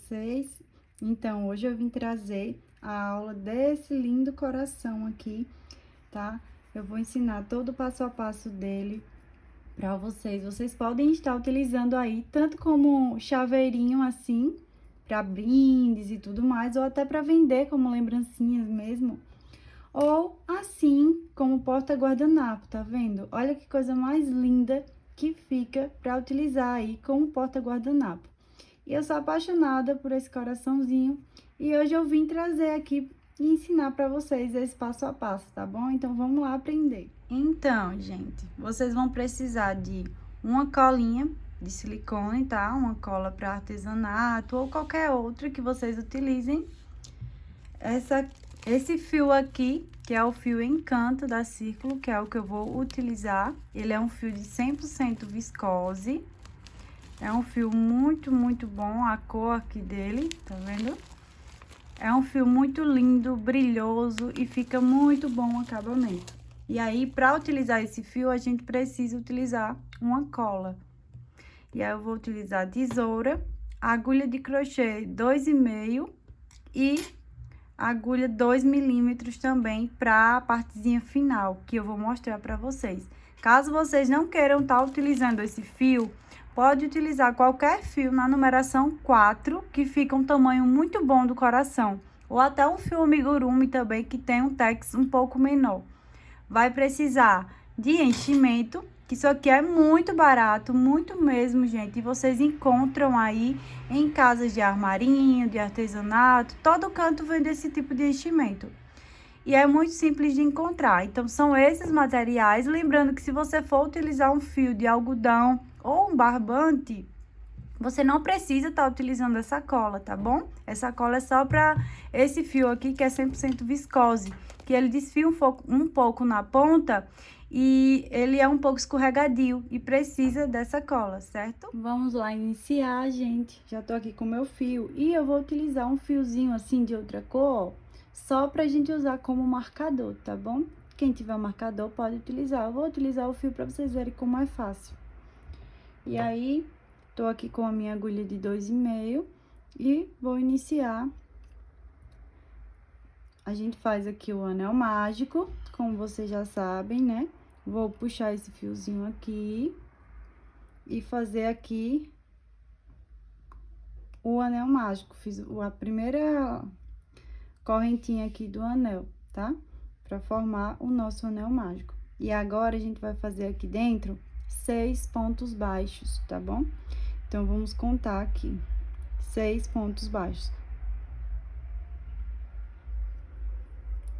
vocês? Então, hoje eu vim trazer a aula desse lindo coração aqui, tá? Eu vou ensinar todo o passo a passo dele para vocês. Vocês podem estar utilizando aí, tanto como chaveirinho assim, para brindes e tudo mais, ou até para vender como lembrancinhas mesmo. Ou assim, como porta-guardanapo, tá vendo? Olha que coisa mais linda que fica para utilizar aí como porta-guardanapo. E eu sou apaixonada por esse coraçãozinho e hoje eu vim trazer aqui e ensinar para vocês esse passo a passo, tá bom? Então, vamos lá aprender. Então, gente, vocês vão precisar de uma colinha de silicone, tá? Uma cola para artesanato ou qualquer outra que vocês utilizem. Esse fio aqui, que é o fio Encanto da Círculo, que é o que eu vou utilizar. Ele é um fio de 100% viscose. É um fio muito bom, a cor aqui dele, tá vendo? É um fio muito lindo, brilhoso e fica muito bom o acabamento. E aí, para utilizar esse fio, a gente precisa utilizar uma cola. E aí, eu vou utilizar tesoura, agulha de crochê 2,5 e agulha 2 milímetros também para a partezinha final, que eu vou mostrar para vocês. Caso vocês não queiram estar utilizando esse fio, pode utilizar qualquer fio na numeração 4, que fica um tamanho muito bom do coração. Ou até um fio amigurumi também, que tem um tex um pouco menor. Vai precisar de enchimento, que isso aqui é muito barato, muito mesmo, gente. E vocês encontram aí em casas de armarinho, de artesanato, todo canto vende esse tipo de enchimento. E é muito simples de encontrar. Então, são esses materiais. Lembrando que se você for utilizar um fio de algodão ou um barbante, você não precisa estar utilizando essa cola, tá bom? Essa cola é só para esse fio aqui, que é 100% viscose, que ele desfia um pouco na ponta e ele é um pouco escorregadio e precisa dessa cola, certo? Vamos lá iniciar, gente. Já tô aqui com o meu fio e eu vou utilizar um fiozinho assim de outra cor, só pra gente usar como marcador, tá bom? Quem tiver marcador pode utilizar. Eu vou utilizar o fio pra vocês verem como é fácil. E aí, tô aqui com a minha agulha de 2,5 e vou iniciar. A gente faz aqui o anel mágico, como vocês já sabem, né? Vou puxar esse fiozinho aqui e fazer aqui o anel mágico. Fiz a primeira correntinha aqui do anel, tá? Pra formar o nosso anel mágico. E agora, a gente vai fazer aqui dentro 6 pontos baixos, tá bom? Então, vamos contar aqui, 6 pontos baixos.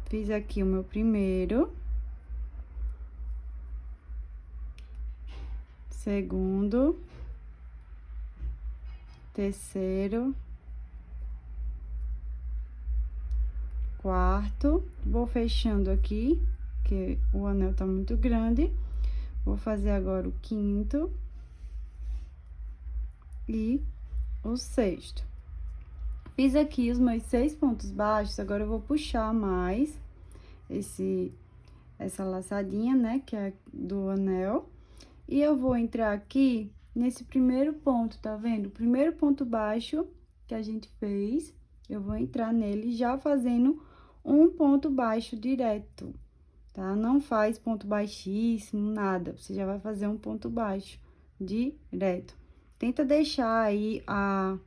Fiz aqui o meu primeiro, segundo, terceiro, quarto. Vou fechando aqui, que o anel tá muito grande. Vou fazer agora o quinto e o sexto. Fiz aqui os meus 6 pontos baixos, agora eu vou puxar mais essa laçadinha, né, que é do anel. E eu vou entrar aqui nesse primeiro ponto, tá vendo? O primeiro ponto baixo que a gente fez, eu vou entrar nele já fazendo um ponto baixo direto, tá? Não faz ponto baixíssimo, nada. Você já vai fazer um ponto baixo direto. Tenta deixar aí a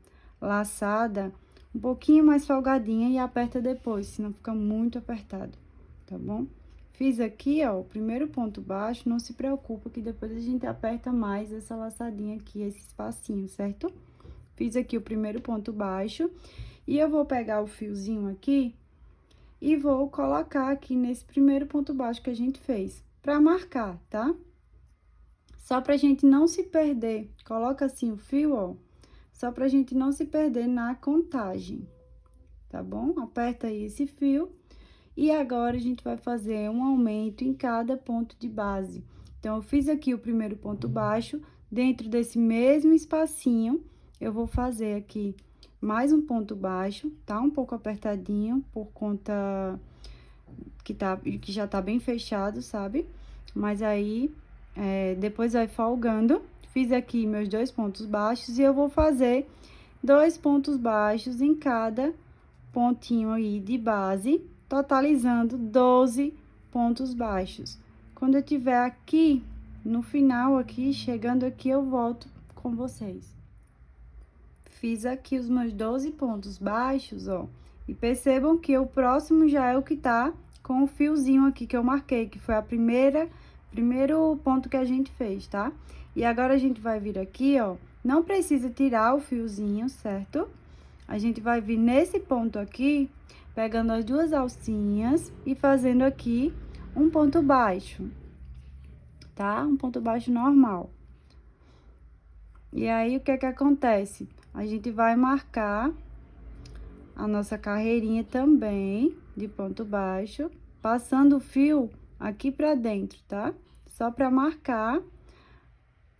laçada um pouquinho mais folgadinha e aperta depois, senão fica muito apertado, tá bom? Fiz aqui, ó, o primeiro ponto baixo, não se preocupa que depois a gente aperta mais essa laçadinha aqui, esse espacinho, certo? Fiz aqui o primeiro ponto baixo e eu vou pegar o fiozinho aqui e vou colocar aqui nesse primeiro ponto baixo que a gente fez, pra marcar, tá? Só pra gente não se perder, coloca assim o fio, ó, só pra gente não se perder na contagem, tá bom? Aperta aí esse fio. E agora, a gente vai fazer um aumento em cada ponto de base. Então, eu fiz aqui o primeiro ponto baixo, dentro desse mesmo espacinho, eu vou fazer aqui mais um ponto baixo, tá? Um pouco apertadinho, por conta que já tá bem fechado, sabe? Mas aí, depois vai folgando. Fiz aqui meus 2 pontos baixos e eu vou fazer 2 pontos baixos em cada pontinho aí de base, totalizando 12 pontos baixos. Quando eu tiver aqui, no final aqui, chegando aqui, eu volto com vocês. Fiz aqui os meus 12 pontos baixos, ó, e percebam que o próximo já é o que tá com o fiozinho aqui que eu marquei, que foi a primeiro ponto que a gente fez, tá? E agora a gente vai vir aqui, ó, não precisa tirar o fiozinho, certo? A gente vai vir nesse ponto aqui, pegando as duas alcinhas e fazendo aqui um ponto baixo, tá? Um ponto baixo normal. E aí, o que é que acontece? A gente vai marcar a nossa carreirinha também de ponto baixo, passando o fio aqui pra dentro, tá? Só pra marcar,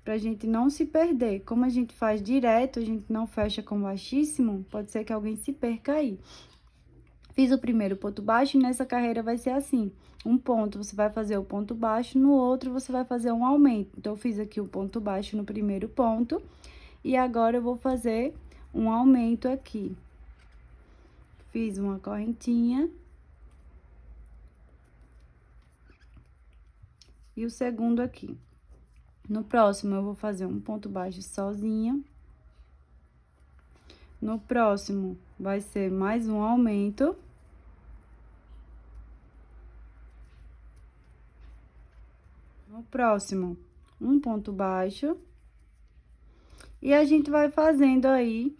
pra gente não se perder. Como a gente faz direto, a gente não fecha com baixíssimo, pode ser que alguém se perca aí. Fiz o primeiro ponto baixo e nessa carreira vai ser assim. Um ponto, você vai fazer o ponto baixo, no outro você vai fazer um aumento. Então, eu fiz aqui o ponto baixo no primeiro ponto e agora eu vou fazer um aumento aqui. Fiz uma correntinha. E o segundo aqui. No próximo, eu vou fazer um ponto baixo sozinha. No próximo, vai ser mais um aumento. No próximo, um ponto baixo. E a gente vai fazendo aí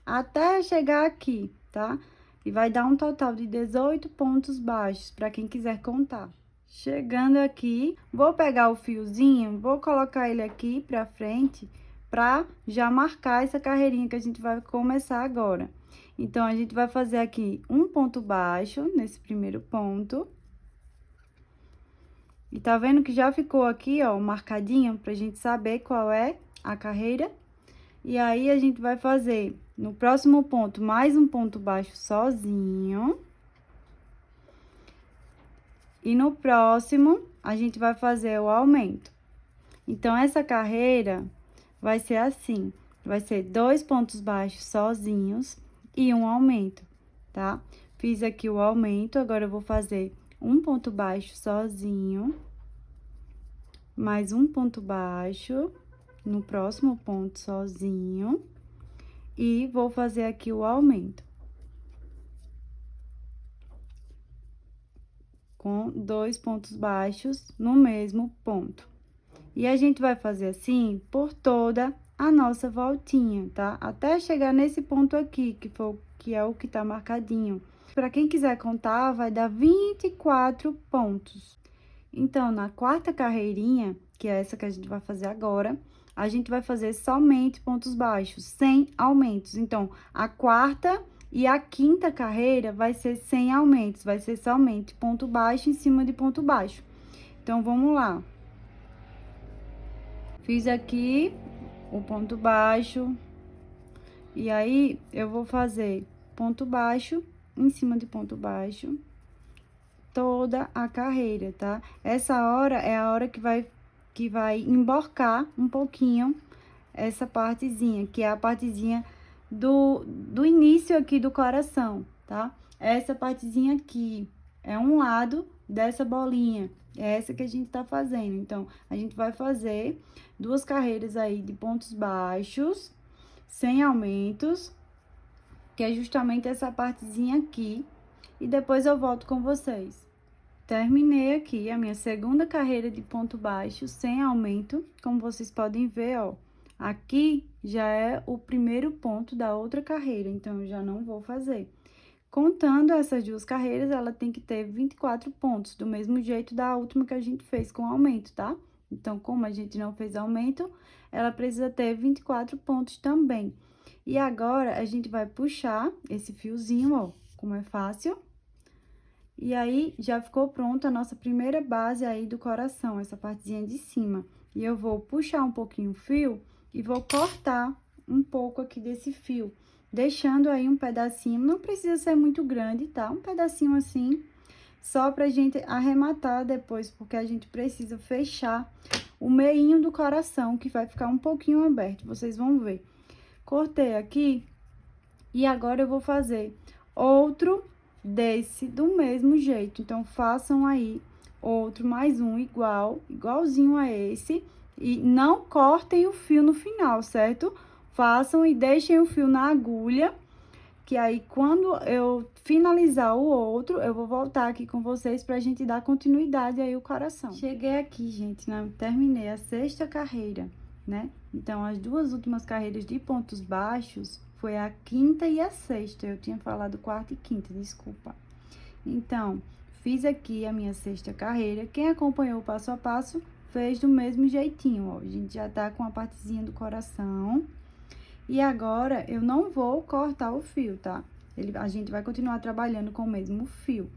até chegar aqui, tá? E vai dar um total de 18 pontos baixos, para quem quiser contar. Chegando aqui, vou pegar o fiozinho, vou colocar ele aqui pra frente, pra já marcar essa carreirinha que a gente vai começar agora. Então, a gente vai fazer aqui um ponto baixo nesse primeiro ponto. E tá vendo que já ficou aqui, ó, marcadinho, pra gente saber qual é a carreira. E aí, a gente vai fazer no próximo ponto mais um ponto baixo sozinho. E no próximo, a gente vai fazer o aumento. Então, essa carreira vai ser assim, vai ser 2 pontos baixos sozinhos e um aumento, tá? Fiz aqui o aumento, agora eu vou fazer um ponto baixo sozinho, mais um ponto baixo no próximo ponto sozinho, e vou fazer aqui o aumento. Com 2 pontos baixos no mesmo ponto. E a gente vai fazer assim por toda a nossa voltinha, tá? Até chegar nesse ponto aqui, que é o que tá marcadinho. Para quem quiser contar, vai dar 24 pontos. Então, na quarta carreirinha, que é essa que a gente vai fazer agora, a gente vai fazer somente pontos baixos, sem aumentos. Então, a quarta e a quinta carreira vai ser sem aumentos, vai ser somente ponto baixo em cima de ponto baixo. Então, vamos lá. Fiz aqui o ponto baixo, e aí, eu vou fazer ponto baixo em cima de ponto baixo, toda a carreira, tá? Essa hora é a hora que vai emborcar um pouquinho essa partezinha, que é a partezinha do início aqui do coração, tá? Essa partezinha aqui é um lado dessa bolinha, é essa que a gente tá fazendo. Então, a gente vai fazer 2 carreiras aí de pontos baixos, sem aumentos, que é justamente essa partezinha aqui, e depois eu volto com vocês. Terminei aqui a minha segunda carreira de ponto baixo, sem aumento, como vocês podem ver, ó. Aqui já é o primeiro ponto da outra carreira, então, eu já não vou fazer. Contando essas 2 carreiras, ela tem que ter 24 pontos, do mesmo jeito da última que a gente fez com aumento, tá? Então, como a gente não fez aumento, ela precisa ter 24 pontos também. E agora, a gente vai puxar esse fiozinho, ó, como é fácil. E aí, já ficou pronta a nossa primeira base aí do coração, essa partezinha de cima. E eu vou puxar um pouquinho o fio e vou cortar um pouco aqui desse fio, deixando aí um pedacinho, não precisa ser muito grande, tá? Um pedacinho assim, só pra gente arrematar depois, porque a gente precisa fechar o meinho do coração, que vai ficar um pouquinho aberto, vocês vão ver. Cortei aqui E agora eu vou fazer outro desse do mesmo jeito. Então, façam aí outro mais um igualzinho a esse. E não cortem o fio no final, certo? Façam e deixem o fio na agulha, que aí quando eu finalizar o outro, eu vou voltar aqui com vocês pra gente dar continuidade aí o coração. Cheguei aqui, gente, né? Terminei a 6ª carreira, né? Então, as duas últimas carreiras de pontos baixos foi a 5ª e a 6ª. Eu tinha falado 4ª e 5ª, desculpa. Então, fiz aqui a minha 6ª carreira. Quem acompanhou o passo a passo fez do mesmo jeitinho, ó. A gente já tá com a partezinha do coração. E agora, eu não vou cortar o fio, tá? A gente vai continuar trabalhando com o mesmo fio.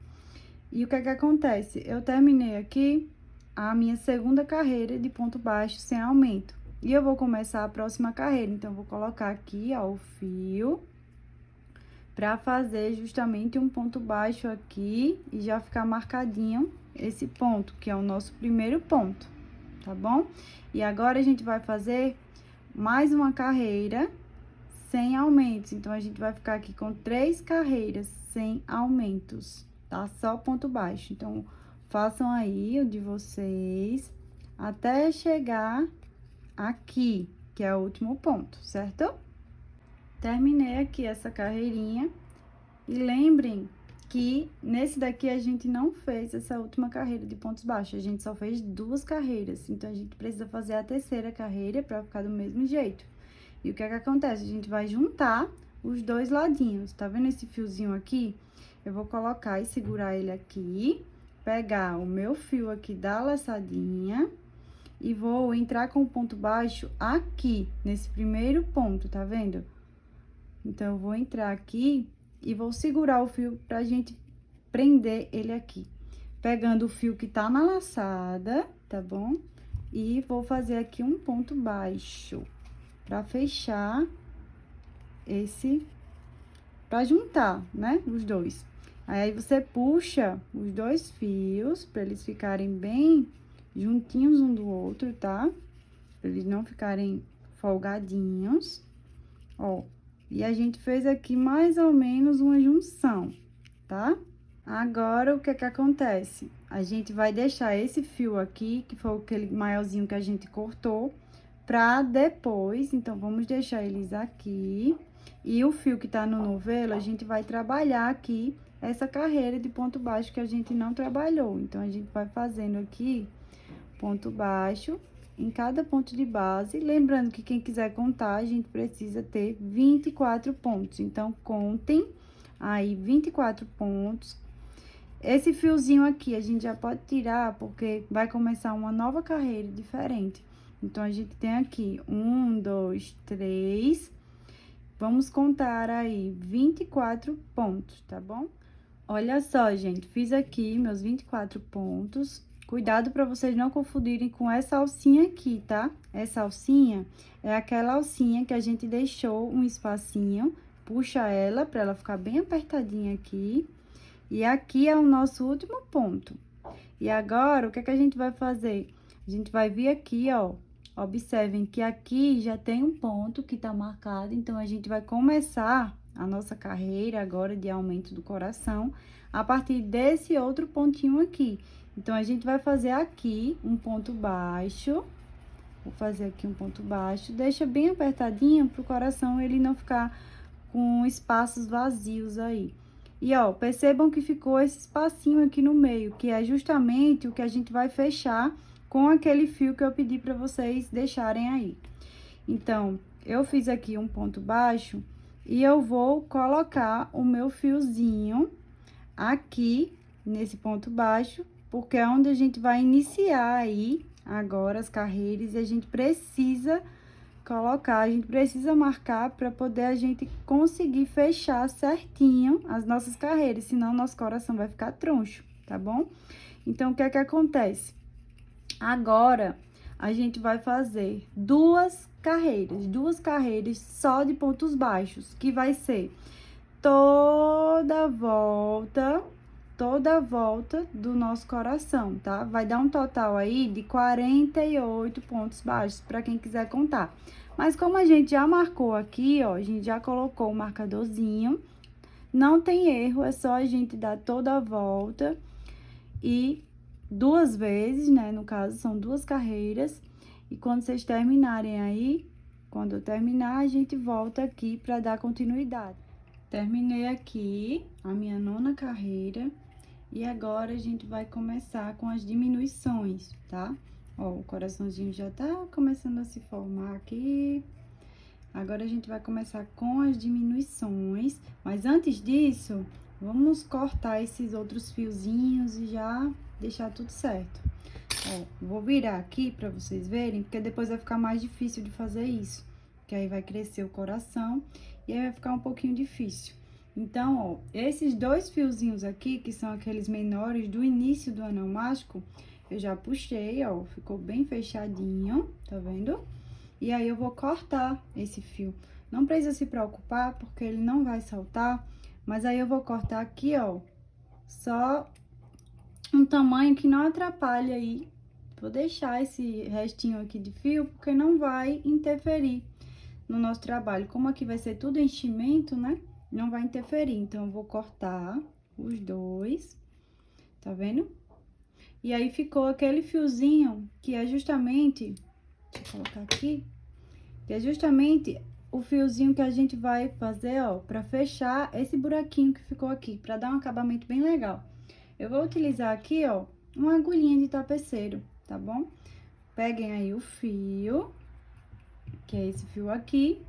E o que é que acontece? Eu terminei aqui a minha 2ª carreira de ponto baixo sem aumento. E eu vou começar a próxima carreira. Então, eu vou colocar aqui, ó, o fio pra fazer justamente um ponto baixo aqui e já ficar marcadinho esse ponto, que é o nosso primeiro ponto, tá bom? E agora, a gente vai fazer mais uma carreira sem aumentos. Então, a gente vai ficar aqui com 3 carreiras sem aumentos, tá? Só ponto baixo. Então, façam aí o de vocês até chegar aqui, que é o último ponto, certo? Terminei aqui essa carreirinha. E lembrem que nesse daqui a gente não fez essa última carreira de pontos baixos. A gente só fez 2 carreiras. Então, a gente precisa fazer a 3ª carreira pra ficar do mesmo jeito. E o que é que acontece? A gente vai juntar os 2 ladinhos. Tá vendo esse fiozinho aqui? Eu vou colocar e segurar ele aqui, pegar o meu fio aqui da laçadinha e vou entrar com o ponto baixo aqui, nesse primeiro ponto, tá vendo? Então, eu vou entrar aqui e vou segurar o fio pra gente prender ele aqui. Pegando o fio que tá na laçada, tá bom? E vou fazer aqui um ponto baixo pra fechar esse, pra juntar, né, os dois. Aí, você puxa os 2 fios pra eles ficarem bem juntinhos um do outro, tá? Pra eles não ficarem folgadinhos, ó. E a gente fez aqui mais ou menos uma junção, tá? Agora, o que é que acontece? A gente vai deixar esse fio aqui, que foi aquele maiorzinho que a gente cortou, pra depois. Então, vamos deixar eles aqui. E o fio que tá no novelo, a gente vai trabalhar aqui essa carreira de ponto baixo que a gente não trabalhou. Então, a gente vai fazendo aqui ponto baixo em cada ponto de base. Lembrando que quem quiser contar, a gente precisa ter 24 pontos. Então, contem aí 24 pontos. Esse fiozinho aqui, a gente já pode tirar, porque vai começar uma nova carreira diferente. Então, a gente tem aqui 1, 2, 3. Vamos contar aí 24 pontos, tá bom? Olha só, gente, fiz aqui meus 24 pontos. Cuidado para vocês não confundirem com essa alcinha aqui, tá? Essa alcinha é aquela alcinha que a gente deixou um espacinho, puxa ela para ela ficar bem apertadinha aqui. E aqui é o nosso último ponto. E agora, o que é que a gente vai fazer? A gente vai vir aqui, ó. Observem que aqui já tem um ponto que tá marcado, então a gente vai começar a nossa carreira agora de aumento do coração a partir desse outro pontinho aqui. Então, a gente vai fazer aqui um ponto baixo. Vou fazer aqui um ponto baixo. Deixa bem apertadinho pro coração ele não ficar com espaços vazios aí. E, ó, percebam que ficou esse espacinho aqui no meio, que é justamente o que a gente vai fechar com aquele fio que eu pedi pra vocês deixarem aí. Então, eu fiz aqui um ponto baixo e eu vou colocar o meu fiozinho aqui nesse ponto baixo, porque é onde a gente vai iniciar aí agora as carreiras e a gente precisa colocar, a gente precisa marcar para poder a gente conseguir fechar certinho as nossas carreiras, senão nosso coração vai ficar troncho, tá bom? Então, o que é que acontece? Agora, a gente vai fazer duas carreiras só de pontos baixos, que vai ser toda toda a volta do nosso coração, tá? Vai dar um total aí de 48 pontos baixos, para quem quiser contar. Mas como a gente já marcou aqui, ó, a gente já colocou o marcadorzinho, não tem erro, é só a gente dar toda a volta e 2 vezes, né? No caso, são 2 carreiras. E quando vocês terminarem aí, quando eu terminar, a gente volta aqui para dar continuidade. Terminei aqui a minha 9ª carreira e agora a gente vai começar com as diminuições, tá? Ó, o coraçãozinho já tá começando a se formar aqui. Agora a gente vai começar com as diminuições, mas antes disso, vamos cortar esses outros fiozinhos e já deixar tudo certo. Ó, vou virar aqui pra vocês verem, porque depois vai ficar mais difícil de fazer isso. Que aí vai crescer o coração e aí vai ficar um pouquinho difícil. Então, ó, esses 2 fiozinhos aqui, que são aqueles menores do início do anel mágico, eu já puxei, ó, ficou bem fechadinho, tá vendo? E aí, eu vou cortar esse fio. Não precisa se preocupar, porque ele não vai saltar, mas aí eu vou cortar aqui, ó, só um tamanho que não atrapalhe aí. Vou deixar esse restinho aqui de fio, porque não vai interferir no nosso trabalho. Como aqui vai ser tudo enchimento, né? Não vai interferir. Então, eu vou cortar os 2, tá vendo? E aí, ficou aquele fiozinho que é justamente, deixa eu colocar aqui, que é justamente o fiozinho que a gente vai fazer, ó, pra fechar esse buraquinho que ficou aqui, pra dar um acabamento bem legal. Eu vou utilizar aqui, ó, uma agulhinha de tapeceiro, tá bom? Peguem aí o fio, que é esse fio aqui.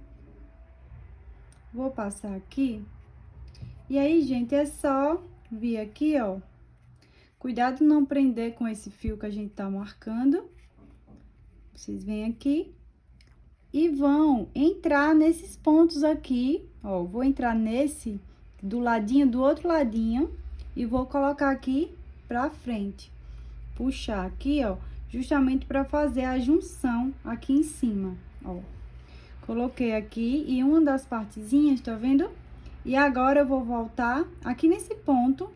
Vou passar aqui. E aí, gente, é só vir aqui, ó. Cuidado não prender com esse fio que a gente tá marcando. Vocês vêm aqui e vão entrar nesses pontos aqui, ó. Vou entrar nesse do ladinho, do outro ladinho, e vou colocar aqui pra frente. Puxar aqui, ó, justamente pra fazer a junção aqui em cima, ó. Coloquei aqui e uma das partezinhas, tá vendo? E agora eu vou voltar aqui nesse ponto.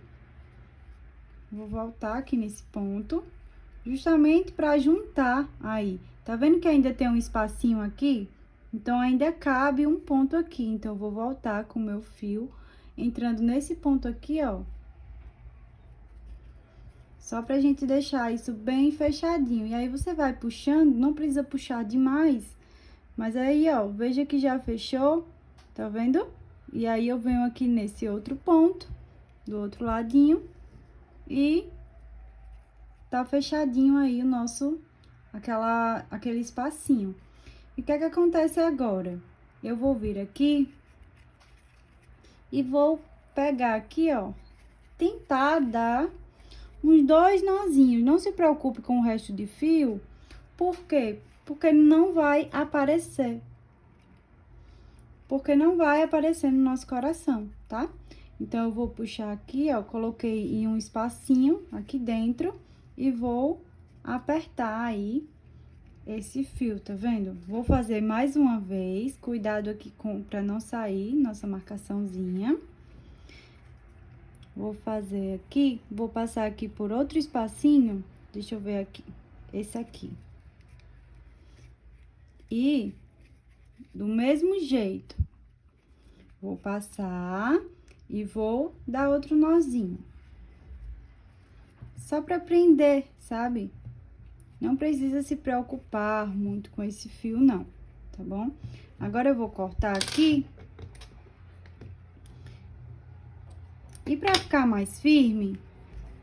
Vou voltar aqui nesse ponto, justamente pra juntar aí. Tá vendo que ainda tem um espacinho aqui? Então, ainda cabe um ponto aqui. Então, eu vou voltar com o meu fio, entrando nesse ponto aqui, ó. Só pra gente deixar isso bem fechadinho. E aí, você vai puxando, não precisa puxar demais. Mas aí, ó, veja que já fechou, tá vendo? E aí, eu venho aqui nesse outro ponto, do outro ladinho, e tá fechadinho aí o nosso, aquele espacinho. E o que é que acontece agora? Eu vou vir aqui e vou pegar aqui, ó, tentar dar uns 2 nozinhos. Não se preocupe com o resto de fio, por quê? Porque não vai aparecer. Porque não vai aparecer no nosso coração, tá? Então, eu vou puxar aqui, ó, coloquei em um espacinho aqui dentro e vou apertar aí esse fio, tá vendo? Vou fazer mais uma vez, cuidado aqui pra não sair nossa marcaçãozinha. Vou fazer aqui, vou passar aqui por outro espacinho, deixa eu ver aqui, esse aqui. E, do mesmo jeito, vou passar e vou dar outro nozinho. Só pra prender, sabe? Não precisa se preocupar muito com esse fio, não, tá bom? Agora, eu vou cortar aqui. E pra ficar mais firme,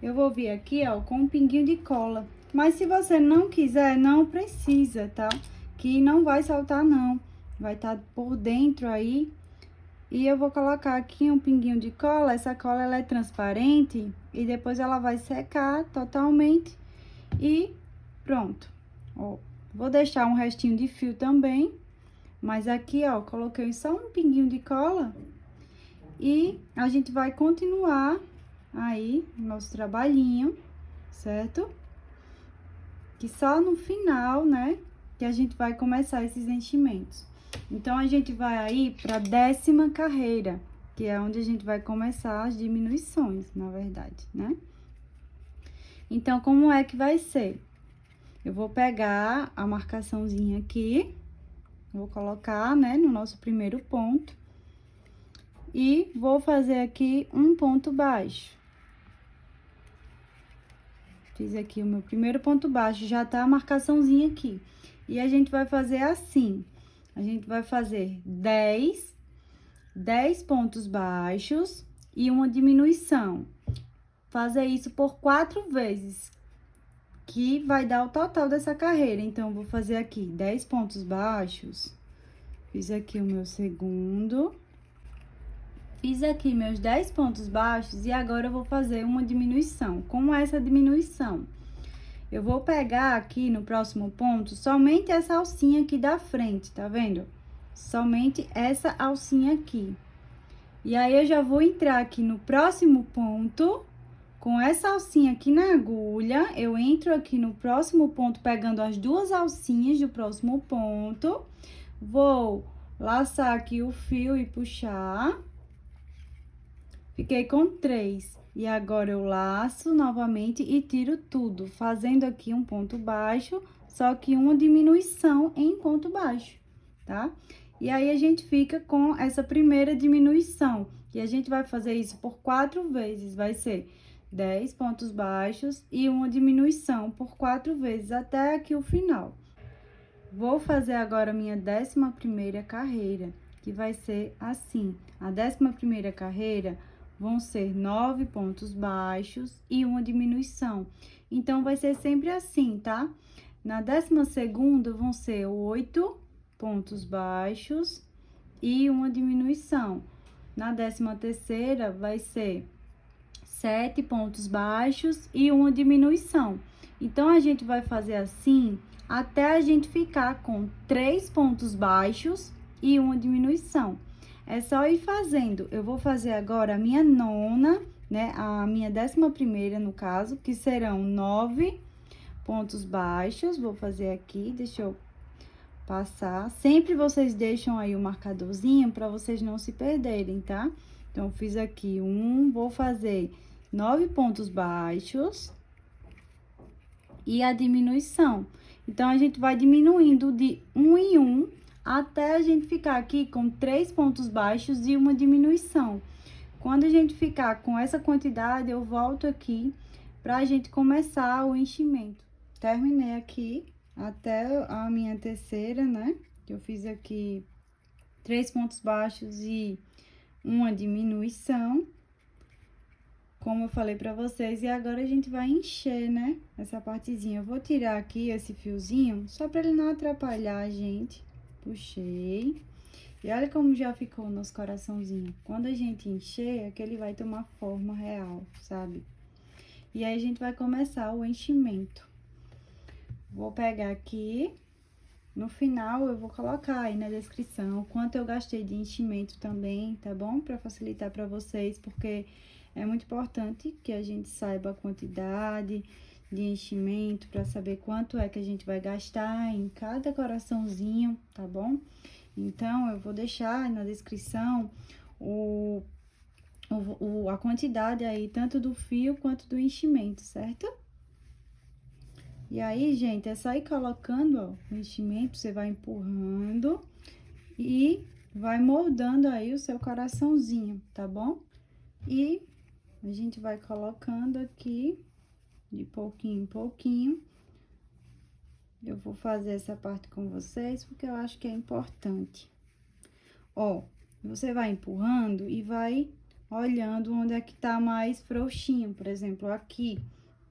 eu vou vir aqui, ó, com um pinguinho de cola. Mas se você não quiser, não precisa, tá? Que não vai saltar, não. Vai estar por dentro aí. E eu vou colocar aqui um pinguinho de cola. Essa cola, ela é transparente e depois ela vai secar totalmente. E pronto. Ó, vou deixar um restinho de fio também. Mas aqui, ó, coloquei só um pinguinho de cola. E a gente vai continuar aí nosso trabalhinho, certo? Que só no final, né, que a gente vai começar esses enchimentos. Então, a gente vai aí pra 10ª carreira, que é onde a gente vai começar as diminuições, na verdade, né? Então, como é que vai ser? Eu vou pegar a marcaçãozinha aqui, vou colocar, né, no nosso primeiro ponto, e vou fazer aqui um ponto baixo. Fiz aqui o meu primeiro ponto baixo, já tá a marcaçãozinha aqui. E a gente vai fazer assim, a gente vai fazer 10 pontos baixos e uma diminuição. Fazer isso por 4 vezes, que vai dar o total dessa carreira. Então, eu vou fazer aqui 10 pontos baixos, fiz aqui o meu segundo, fiz aqui meus 10 pontos baixos e agora eu vou fazer uma diminuição. Com essa diminuição, eu vou pegar aqui no próximo ponto somente essa alcinha aqui da frente, tá vendo? Somente essa alcinha aqui. E aí, eu já vou entrar aqui no próximo ponto, com essa alcinha aqui na agulha, eu entro aqui no próximo ponto, pegando as duas alcinhas do próximo ponto, vou laçar aqui o fio e puxar. Fiquei com 3. E agora, eu laço novamente e tiro tudo, fazendo aqui um ponto baixo, só que uma diminuição em ponto baixo, tá? E aí, a gente fica com essa primeira diminuição. E a gente vai fazer isso por 4 vezes, vai ser 10 pontos baixos e uma diminuição por 4 vezes, até aqui o final. Vou fazer agora a minha 11ª carreira, que vai ser assim. A 11ª carreira vão ser 9 pontos baixos e uma diminuição. Então, vai ser sempre assim, tá? Na 12ª vão ser 8 pontos baixos e uma diminuição. Na 13ª vai ser 7 pontos baixos e uma diminuição. Então, a gente vai fazer assim até a gente ficar com 3 pontos baixos e uma diminuição. É só ir fazendo. Eu vou fazer agora a minha 9ª, né? A minha 11ª, no caso, que serão 9 pontos baixos. Vou fazer aqui, deixa eu passar. Sempre vocês deixam aí o marcadorzinho para vocês não se perderem, tá? Então, eu fiz aqui vou fazer 9 pontos baixos e a diminuição. Então, a gente vai diminuindo de 1 em 1 até a gente ficar aqui com 3 pontos baixos e uma diminuição. Quando a gente ficar com essa quantidade, eu volto aqui pra gente começar o enchimento. Terminei aqui até a minha terceira, né? Que eu fiz aqui 3 pontos baixos e uma diminuição, como eu falei pra vocês. E agora a gente vai encher, né? Essa partezinha. Eu vou tirar aqui esse fiozinho, só pra ele não atrapalhar a gente. Puxei. E olha como já ficou o nosso coraçãozinho. Quando a gente encher, é que ele vai tomar forma real, sabe? E aí, a gente vai começar o enchimento. Vou pegar aqui. No final, eu vou colocar aí na descrição o quanto eu gastei de enchimento também, tá bom? Pra facilitar pra vocês, porque é muito importante que a gente saiba a quantidade de enchimento, pra saber quanto é que a gente vai gastar em cada coraçãozinho, tá bom? Então, eu vou deixar na descrição a quantidade aí, tanto do fio quanto do enchimento, certo? E aí, gente, é só ir colocando, ó, o enchimento, você vai empurrando e vai moldando aí o seu coraçãozinho, tá bom? E a gente vai colocando aqui de pouquinho em pouquinho. Eu vou fazer essa parte com vocês, porque eu acho que é importante. Ó, você vai empurrando e vai olhando onde é que tá mais frouxinho, por exemplo, aqui.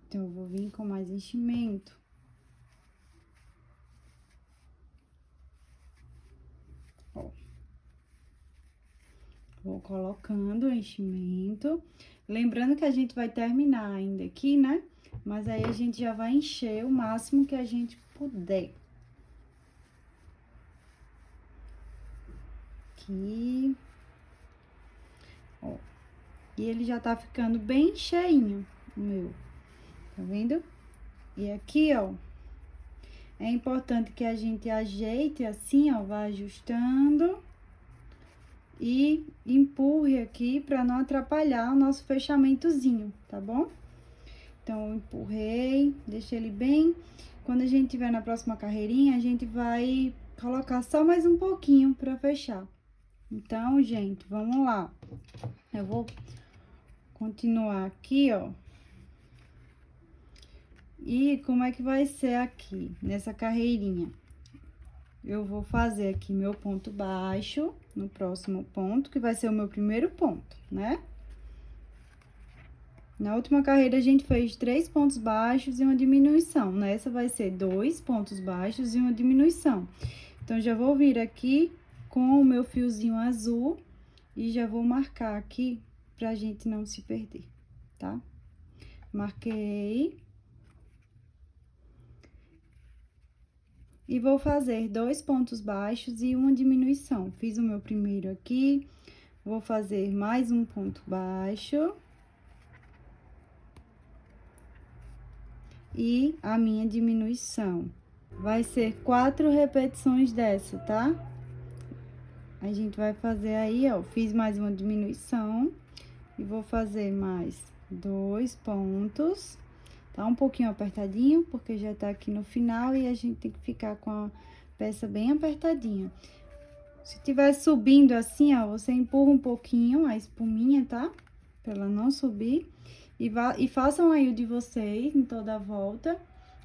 Então, eu vou vir com mais enchimento. Ó. Vou colocando o enchimento. Lembrando que a gente vai terminar ainda aqui, né? Mas aí, a gente já vai encher o máximo que a gente puder. Aqui. Ó. E ele já tá ficando bem cheinho, o meu. Tá vendo? E aqui, ó, é importante que a gente ajeite assim, ó, vá ajustando e empurre aqui para não atrapalhar o nosso fechamentozinho, tá bom? Então, eu empurrei, deixei ele bem. Quando a gente tiver na próxima carreirinha, a gente vai colocar só mais um pouquinho para fechar. Então, gente, vamos lá. Eu vou continuar aqui, ó. E como é que vai ser aqui, nessa carreirinha? Eu vou fazer aqui meu ponto baixo no próximo ponto, que vai ser o meu primeiro ponto, né? Na última carreira, a gente fez 3 pontos baixos e uma diminuição. Nessa vai ser 2 pontos baixos e uma diminuição. Então, já vou vir aqui com o meu fiozinho azul e já vou marcar aqui pra gente não se perder, tá? Marquei. E vou fazer 2 pontos baixos e uma diminuição. Fiz o meu primeiro aqui, vou fazer mais um ponto baixo. E a minha diminuição. Vai ser 4 repetições dessa, tá? A gente vai fazer aí, ó, fiz mais uma diminuição e vou fazer mais 2 pontos. Tá um pouquinho apertadinho, porque já tá aqui no final e a gente tem que ficar com a peça bem apertadinha. Se tiver subindo assim, ó, você empurra um pouquinho a espuminha, tá? Pra ela não subir. E façam aí o de vocês em toda a volta.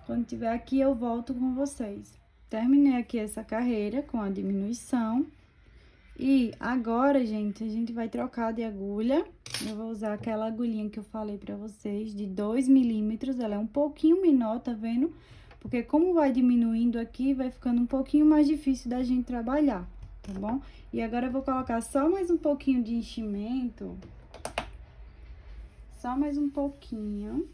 Quando tiver aqui, eu volto com vocês. Terminei aqui essa carreira com a diminuição. E agora, gente, a gente vai trocar de agulha. Eu vou usar aquela agulhinha que eu falei pra vocês, de 2 milímetros. Ela é um pouquinho menor, tá vendo? Porque como vai diminuindo aqui, vai ficando um pouquinho mais difícil da gente trabalhar, tá bom? E agora eu vou colocar só mais um pouquinho de enchimento. Só mais um pouquinho.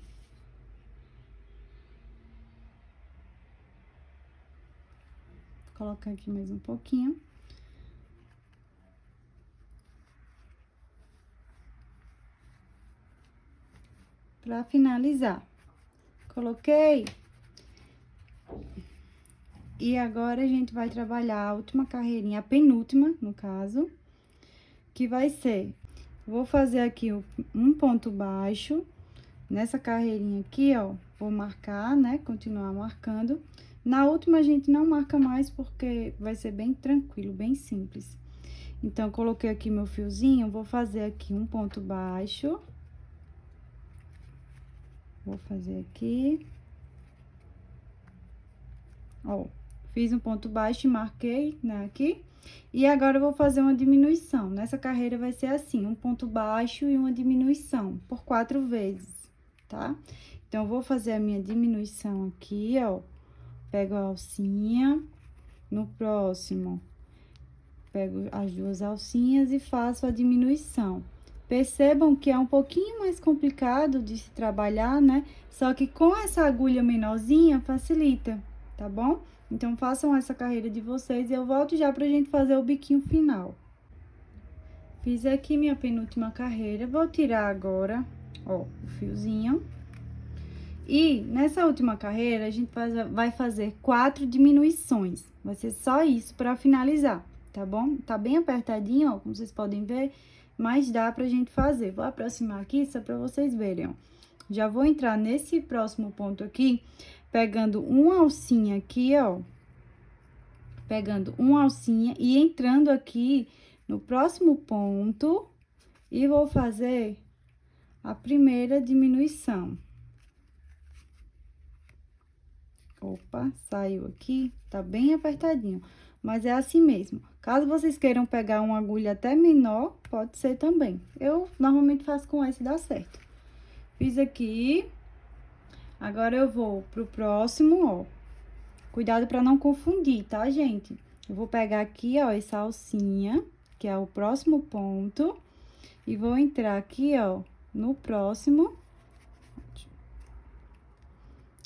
Vou colocar aqui mais um pouquinho. Pra finalizar. Coloquei. E agora, a gente vai trabalhar a última carreirinha, a penúltima, no caso, que vai ser... Vou fazer aqui um ponto baixo, nessa carreirinha aqui, ó, vou marcar, né, continuar marcando. Na última, a gente não marca mais, porque vai ser bem tranquilo, bem simples. Então, coloquei aqui meu fiozinho, vou fazer aqui um ponto baixo. Vou fazer aqui. Ó, fiz um ponto baixo e marquei, né, aqui. E agora, eu vou fazer uma diminuição. Nessa carreira, vai ser assim, um ponto baixo e uma diminuição, por 4 vezes, tá? Então, eu vou fazer a minha diminuição aqui, ó. Pego a alcinha. No próximo, pego as 2 alcinhas e faço a diminuição. Percebam que é um pouquinho mais complicado de se trabalhar, né? Só que com essa agulha menorzinha, facilita, tá bom? Então, façam essa carreira de vocês e eu volto já pra gente fazer o biquinho final. Fiz aqui minha penúltima carreira, vou tirar agora, ó, o fiozinho. E nessa última carreira, a gente vai fazer 4 diminuições. Vai ser só isso pra finalizar, tá bom? Tá bem apertadinho, ó, como vocês podem ver, mas dá pra gente fazer. Vou aproximar aqui só pra vocês verem, ó. Já vou entrar nesse próximo ponto aqui, pegando uma alcinha aqui, ó. Pegando uma alcinha e entrando aqui no próximo ponto e vou fazer a primeira diminuição. Opa, saiu aqui, tá bem apertadinho, mas é assim mesmo. Caso vocês queiram pegar uma agulha até menor, pode ser também. Eu normalmente faço com esse, dá certo. Fiz aqui, agora eu vou pro próximo, ó. Cuidado pra não confundir, tá, gente? Eu vou pegar aqui, ó, essa alcinha, que é o próximo ponto, e vou entrar aqui, ó, no próximo.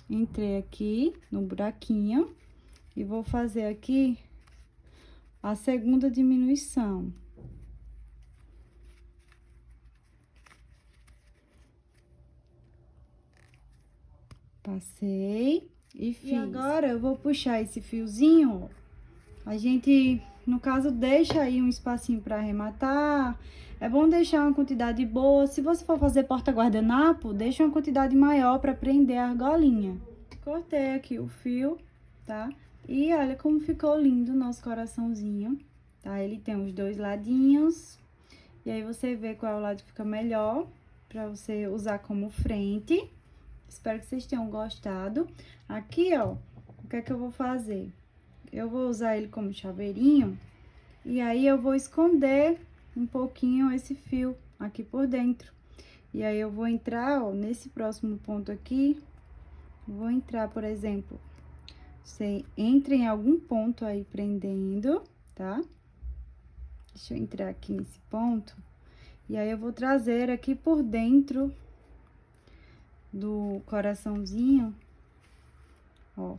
Entrei aqui no buraquinho e vou fazer aqui a segunda diminuição. Passei e fiz. E agora, eu vou puxar esse fiozinho, ó. A gente no caso, deixa aí um espacinho para arrematar. É bom deixar uma quantidade boa. Se você for fazer porta-guardanapo, deixa uma quantidade maior para prender a argolinha. Cortei aqui o fio, tá? E olha como ficou lindo o nosso coraçãozinho, tá? Ele tem os dois ladinhos. E aí, você vê qual é o lado que fica melhor para você usar como frente. Espero que vocês tenham gostado. Aqui, ó, o que é que eu vou fazer? Eu vou usar ele como chaveirinho. E aí, eu vou esconder um pouquinho esse fio aqui por dentro. E aí, eu vou entrar, ó, nesse próximo ponto aqui. Vou entrar, por exemplo, você entra em algum ponto aí prendendo, tá? Deixa eu entrar aqui nesse ponto. E aí, eu vou trazer aqui por dentro do coraçãozinho, ó.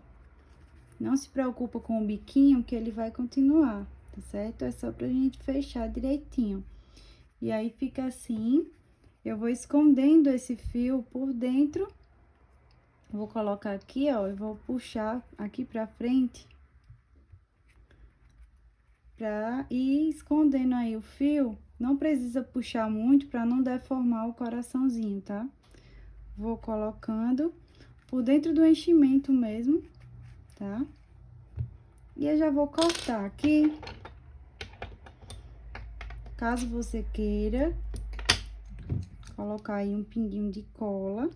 Não se preocupa com o biquinho, que ele vai continuar, tá certo? É só pra gente fechar direitinho. E aí, fica assim. Eu vou escondendo esse fio por dentro. Vou colocar aqui, ó, e vou puxar aqui pra frente. Pra ir escondendo aí o fio. Não precisa puxar muito pra não deformar o coraçãozinho, tá? Vou colocando por dentro do enchimento mesmo, tá? E eu já vou cortar aqui. Caso você queira colocar aí um pinguinho de cola.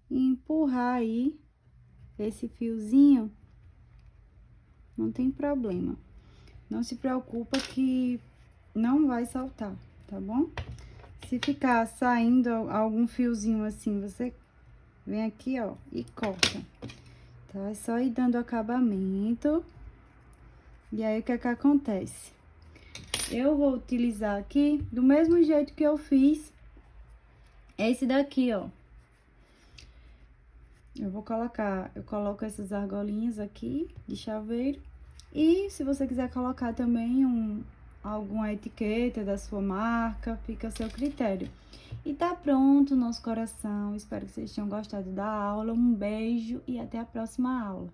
E empurrar aí esse fiozinho, não tem problema. Não se preocupa que não vai saltar, tá bom? Se ficar saindo algum fiozinho assim, você vem aqui, ó, e corta, tá? É só ir dando acabamento. E aí, o que é que acontece? Eu vou utilizar aqui, do mesmo jeito que eu fiz esse daqui, ó. Eu coloco essas argolinhas aqui de chaveiro. E se você quiser colocar também alguma etiqueta da sua marca, fica a seu critério. E tá pronto o nosso coração. Espero que vocês tenham gostado da aula. Um beijo e até a próxima aula.